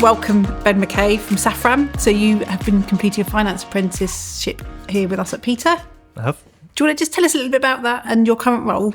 welcome Ben Mckay from Safran. So you have been completing a finance apprenticeship here with us at Peter. I have. Do you want to just tell us a little bit about that and your current role?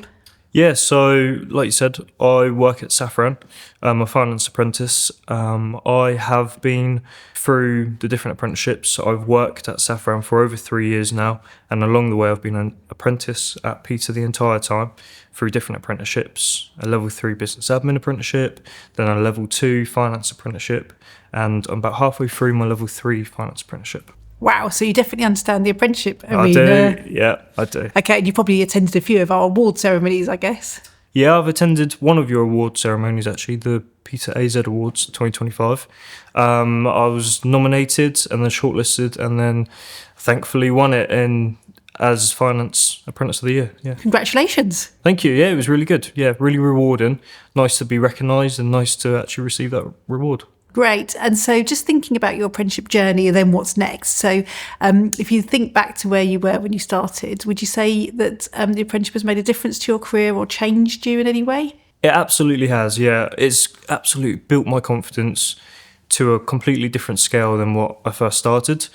Yeah, so like you said, I work at Safran. I'm a finance apprentice. I have been through the different apprenticeships. I've worked at Safran for over 3 years now, and along the way I've been an apprentice at Peter the entire time through different apprenticeships, a level 3 business admin apprenticeship, then a level 2 finance apprenticeship, and I'm about halfway through my level 3 finance apprenticeship. Wow, so you definitely understand the apprenticeship I do. Okay, and you probably attended a few of our award ceremonies, I guess. Yeah, I've attended one of your award ceremonies, actually, the Peter AZ Awards 2025. I was nominated and then shortlisted and then thankfully won it as Finance Apprentice of the Year. Yeah. Congratulations. Thank you. Yeah, it was really good. Yeah, really rewarding. Nice to be recognised and nice to actually receive that reward. Great. And so just thinking about your apprenticeship journey and then what's next. So if you think back to where you were when you started, would you say that the apprenticeship has made a difference to your career or changed you in any way? It absolutely has, yeah. It's absolutely built my confidence to a completely different scale than what I first started.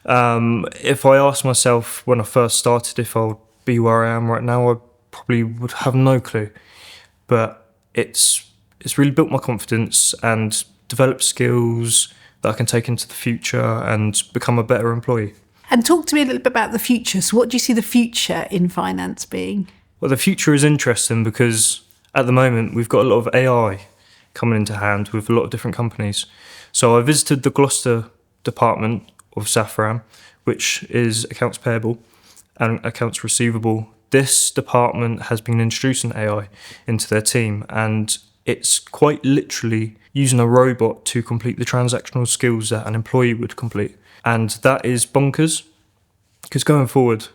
If I asked myself when I first started if I would be where I am right now, I probably would have no clue. But it's really built my confidence and develop skills that I can take into the future and become a better employee. And talk to me a little bit about the future. So what do you see the future in finance being? Well, the future is interesting because at the moment we've got a lot of AI coming into hand with a lot of different companies. So I visited the Gloucester department of Safran, which is accounts payable and accounts receivable. This department has been introducing AI into their team, and it's quite literally using a robot to complete the transactional skills that an employee would complete. And that is bonkers, because going forward,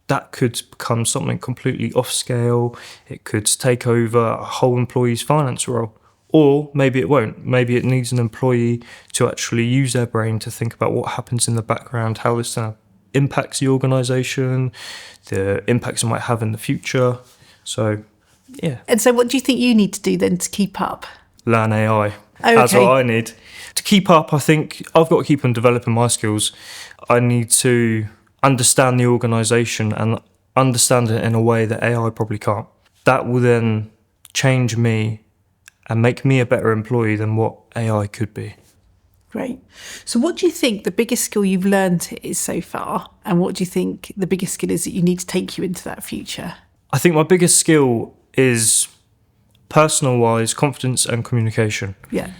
that could become something completely off scale. It could take over a whole employee's finance role. Or maybe it won't. Maybe it needs an employee to actually use their brain to think about what happens in the background, how this impacts the organisation, the impacts it might have in the future. So, yeah. And so what do you think you need to do then to keep up? Learn AI. Okay. That's what I need. To keep up, I think I've got to keep on developing my skills. I need to understand the organisation and understand it in a way that AI probably can't. That will then change me and make me a better employee than what AI could be. Great. So what do you think the biggest skill you've learned is so far? And what do you think the biggest skill is that you need to take you into that future? I think my biggest skill is personal-wise, confidence and communication. Yeah.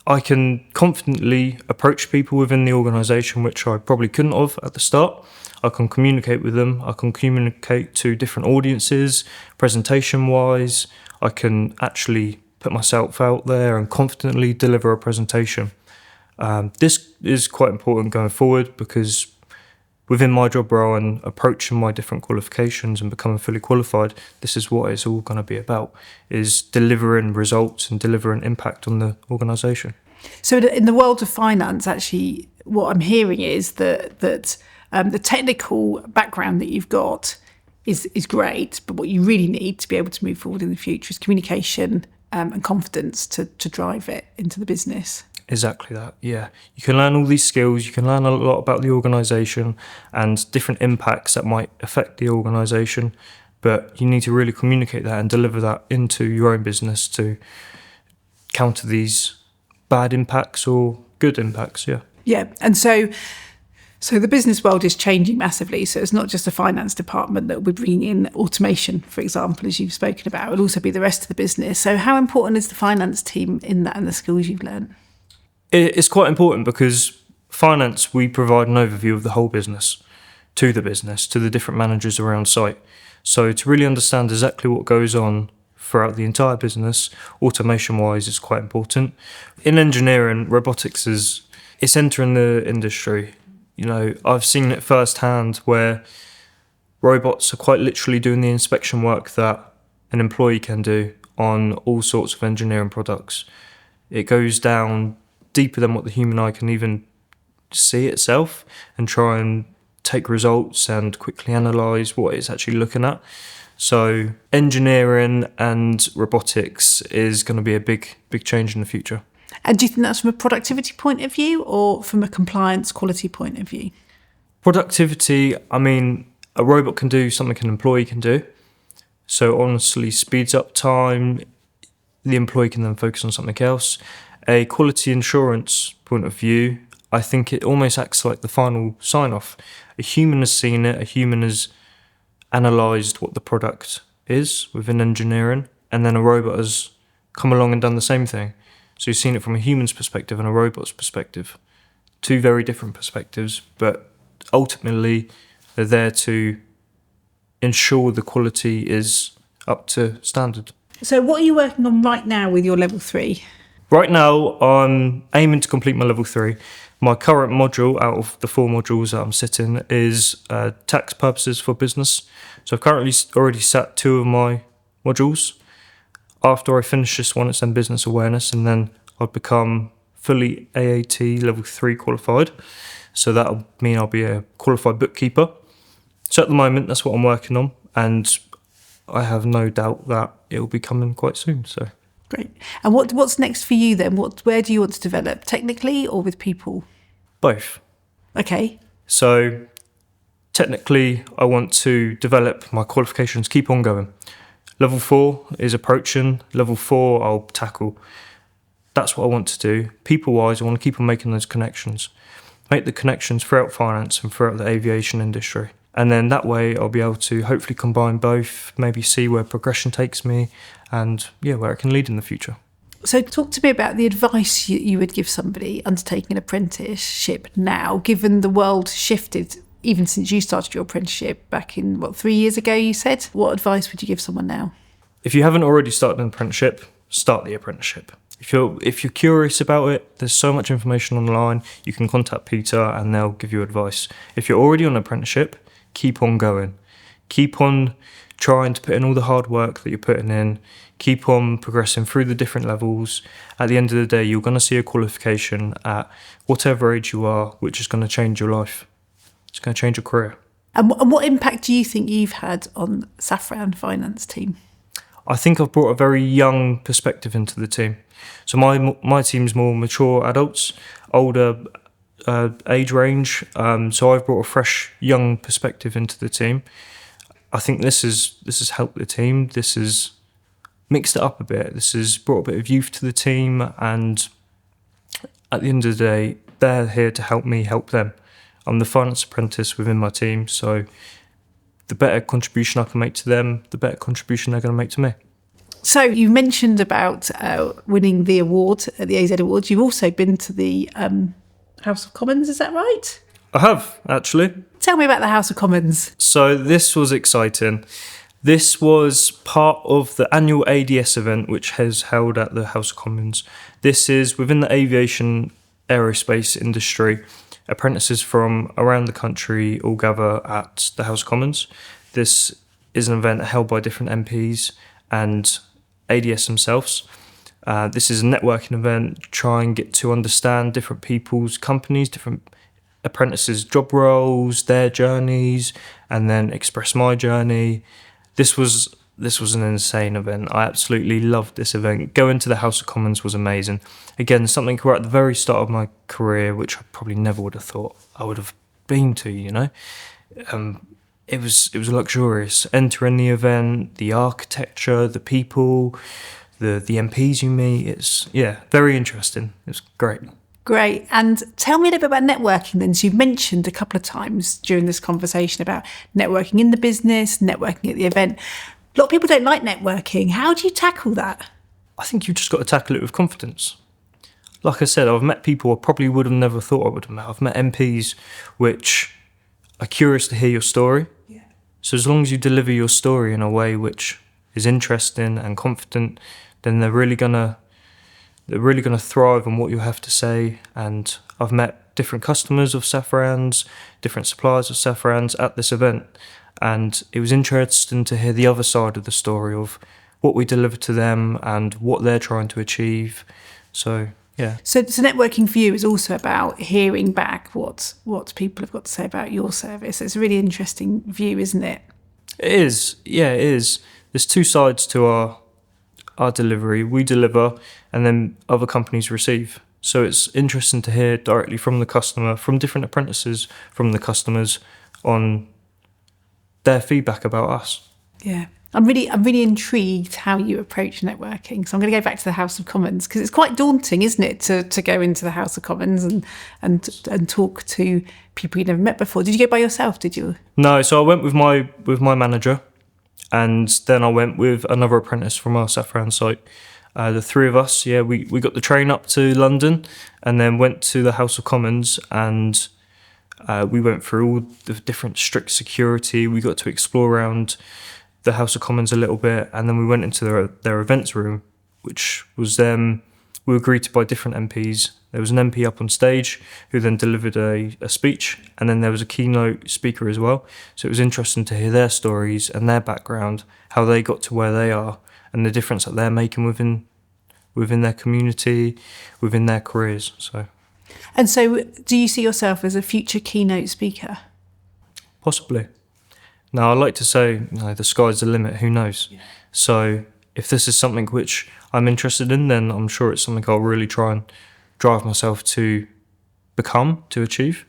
I can confidently approach people within the organisation, which I probably couldn't have at the start. I can communicate with them. I can communicate to different audiences, presentation-wise. I can actually put myself out there and confidently deliver a presentation. This is quite important going forward because within my job role and approaching my different qualifications and becoming fully qualified, this is what it's all going to be about, is delivering results and delivering impact on the organisation. So in the world of finance, actually, what I'm hearing is that the technical background that you've got is great, but what you really need to be able to move forward in the future is communication and confidence to drive it into the business. Exactly that, yeah. You can learn all these skills, you can learn a lot about the organisation and different impacts that might affect the organisation, but you need to really communicate that and deliver that into your own business to counter these bad impacts or good impacts, yeah. Yeah, and so the business world is changing massively. So it's not just a finance department that we're bringing in automation, for example, as you've spoken about. It'll also be the rest of the business. So how important is the finance team in that and the skills you've learned? It's quite important because finance, we provide an overview of the whole business, to the different managers around site. So to really understand exactly what goes on throughout the entire business, automation-wise, is quite important. In engineering, robotics it's entering the industry. You know, I've seen it firsthand where robots are quite literally doing the inspection work that an employee can do on all sorts of engineering products. It goes down deeper than what the human eye can even see itself and try and take results and quickly analyse what it's actually looking at. So engineering and robotics is going to be a big change in the future. And do you think that's from a productivity point of view or from a compliance quality point of view? Productivity, I mean, a robot can do something an employee can do. So honestly, speeds up time. The employee can then focus on something else. A quality assurance point of view, I think it almost acts like the final sign-off. A human has seen it, a human has analysed what the product is within engineering, and then a robot has come along and done the same thing. So you've seen it from a human's perspective and a robot's perspective. Two very different perspectives, but ultimately they're there to ensure the quality is up to standard. So what are you working on right now with your level 3? Right now, I'm aiming to complete my level 3. My current module out of the 4 modules that I'm sitting is tax purposes for business. So I've currently already sat 2 of my modules. After I finish this one, it's then business awareness, and then I'll become fully AAT level 3 qualified. So that'll mean I'll be a qualified bookkeeper. So at the moment, that's what I'm working on, and I have no doubt that it will be coming quite soon. So great. And what's next for you then? Where do you want to develop, technically or with people? Both. Okay. So technically, I want to develop my qualifications, keep on going. Level 4 is approaching. Level 4 I'll tackle. That's what I want to do. People-wise, I want to keep on making those connections. Make the connections throughout finance and throughout the aviation industry. And then that way I'll be able to hopefully combine both, maybe see where progression takes me and where it can lead in the future. So talk to me about the advice you would give somebody undertaking an apprenticeship now, given the world shifted even since you started your apprenticeship back in, 3 years ago, you said? What advice would you give someone now? If you haven't already started an apprenticeship, start the apprenticeship. If you're curious about it, there's so much information online. You can contact Peter and they'll give you advice. If you're already on an apprenticeship, keep on going. Keep on trying to put in all the hard work that you're putting in. Keep on progressing through the different levels. At the end of the day, you're going to see a qualification at whatever age you are, which is going to change your life. It's going to change your career. And what impact do you think you've had on Safran finance team? I think I've brought a very young perspective into the team. So my team's more mature adults, older age range. So I've brought a fresh, young perspective into the team. I think this has helped the team. This has mixed it up a bit. This has brought a bit of youth to the team. And at the end of the day, they're here to help me help them. I'm the finance apprentice within my team. So the better contribution I can make to them, the better contribution they're going to make to me. So you mentioned about winning the award at the AZ Awards. You've also been to the House of Commons, is that right? I have, actually. Tell me about the House of Commons. So this was exciting. This was part of the annual ADS event, which is held at the House of Commons. This is within the aviation aerospace industry. Apprentices from around the country all gather at the House of Commons. This is an event held by different MPs and ADS themselves. This is a networking event, try and get to understand different people's companies, different apprentices' job roles, their journeys, and then express my journey. This was an insane event. I absolutely loved this event. Going to the House of Commons was amazing. Again, something right at the very start of my career, which I probably never would have thought I would have been to, It was luxurious. Entering the event, the architecture, the people, the MPs you meet. It's very interesting. It was great. Great. And tell me a little bit about networking then. So you've mentioned a couple of times during this conversation about networking in the business, networking at the event. A lot of people don't like networking. How do you tackle that? I think you've just got to tackle it with confidence. Like I said, I've met people I probably would have never thought I would have met. I've met MPs which are curious to hear your story. Yeah. So as long as you deliver your story in a way which is interesting and confident, then they're really gonna thrive on what you have to say. And I've met different customers of Safran's, different suppliers of Safran's at this event. And it was interesting to hear the other side of the story of what we deliver to them and what they're trying to achieve. So, yeah. So networking for you is also about hearing back what people have got to say about your service. It's a really interesting view, isn't it? It is. Yeah, it is. There's two sides to our delivery, we deliver, and then other companies receive. So it's interesting to hear directly from the customer, from different apprentices, from the customers, on their feedback about us. Yeah. I'm really intrigued how you approach networking. So I'm going to go back to the House of Commons, because it's quite daunting, isn't it, to go into the House of Commons and talk to people you've never met before. Did you go by yourself? Did you? No, so I went with my manager, and then I went with another apprentice from our Safran site. The three of us, we got the train up to London, and then went to the House of Commons, and we went through all the different strict security. We got to explore around the House of Commons a little bit, and then we went into their events room, which was we were greeted by different MPs. There was an MP up on stage who then delivered a speech, and then there was a keynote speaker as well. So it was interesting to hear their stories and their background, how they got to where they are, and the difference that they're making within their community, within their careers. And so do you see yourself as a future keynote speaker? Possibly. Now, I like to say, the sky's the limit, who knows? Yeah. So if this is something which I'm interested in, then I'm sure it's something I'll really try and drive myself to achieve.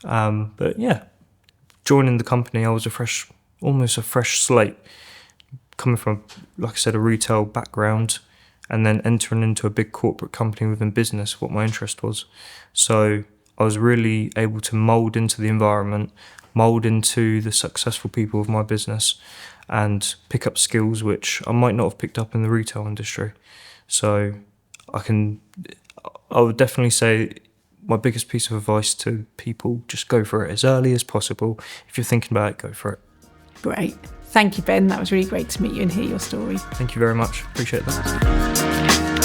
But yeah, joining the company, I was almost a fresh slate, coming from, like I said, a retail background, and then entering into a big corporate company within business, what my interest was. So I was really able to mould into the environment, mould into the successful people of my business, and pick up skills which I might not have picked up in the retail industry. So I would definitely say my biggest piece of advice to people, just go for it as early as possible. If you're thinking about it, go for it. Great. Thank you, Ben. That was really great to meet you and hear your story. Thank you very much. Appreciate that.